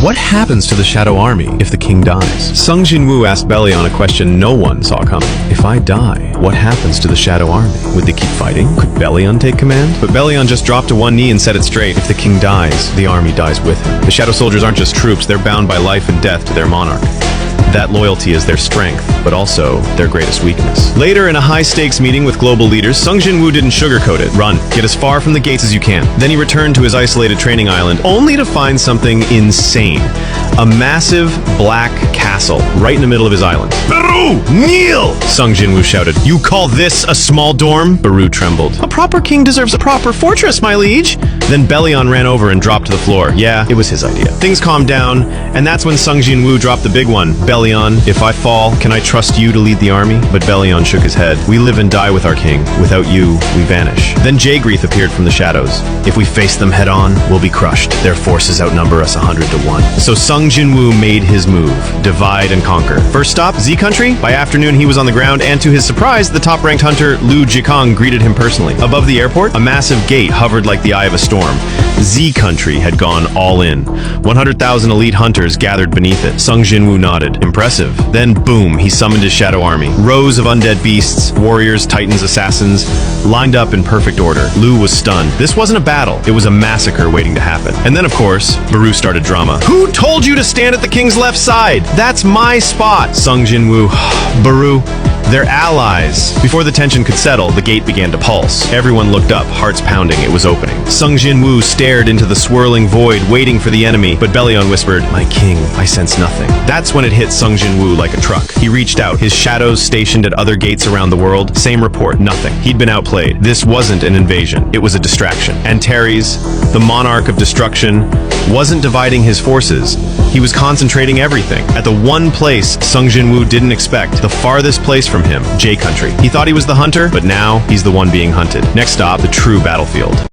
What happens to the Shadow Army if the king dies? Sung Jinwoo asked Belion a question no one saw coming. If I die, what happens to the Shadow Army? Would they keep fighting? Could Belion take command? But Belion just dropped to one knee and said it straight. If the king dies, the army dies with him. The Shadow soldiers aren't just troops, they're bound by life and death to their monarch. That loyalty is their strength, but also their greatest weakness. Later, in a high-stakes meeting with global leaders, Sung Jinwoo didn't sugarcoat it. Run. Get as far from the gates as you can. Then he returned to his isolated training island, only to find something insane. A massive black castle right in the middle of his island. Baru! Kneel! Sung Jinwoo shouted. You call this a small dorm? Baru trembled. A proper king deserves a proper fortress, my liege. Then Belion ran over and dropped to the floor. Yeah, it was his idea. Things calmed down, and that's when Sung Jinwoo dropped the big one. Belion, if I fall, can I trust you to lead the army? But Belion shook his head. We live and die with our king. Without you, we vanish. Then Jaegreath appeared from the shadows. If we face them head on, we'll be crushed. Their forces outnumber us 100 to 1. So Sung Jinwoo made his move. Divide and conquer. First stop, Z Country. By afternoon, he was on the ground, and to his surprise, the top-ranked hunter Liu Jikong greeted him personally. Above the airport, a massive gate hovered like the eye of a storm. Z Country had gone all in. 100,000 elite hunters gathered beneath it. Sung Jinwoo nodded. Impressive. Then, boom, he summoned his shadow army. Rows of undead beasts, warriors, titans, assassins, lined up in perfect order. Liu was stunned. This wasn't a battle. It was a massacre waiting to happen. And then, of course, Baru started drama. Who told you to stand at the king's left side? That's my spot. Sung Jinwoo. Baru. They're allies. Before the tension could settle, the gate began to pulse. Everyone looked up, hearts pounding. It was opening. Sung Jinwoo stared into the swirling void, waiting for the enemy, but Belion whispered, My king, I sense nothing. That's when it hit Sung Jinwoo like a truck. He reached out, his shadows stationed at other gates around the world. Same report, nothing. He'd been outplayed. This wasn't an invasion. It was a distraction. Antares, the monarch of destruction, wasn't dividing his forces. He was concentrating everything at the one place Sung Jinwoo didn't expect, the farthest place from him, J Country. He thought he was the hunter, but now he's the one being hunted. Next stop, the true battlefield.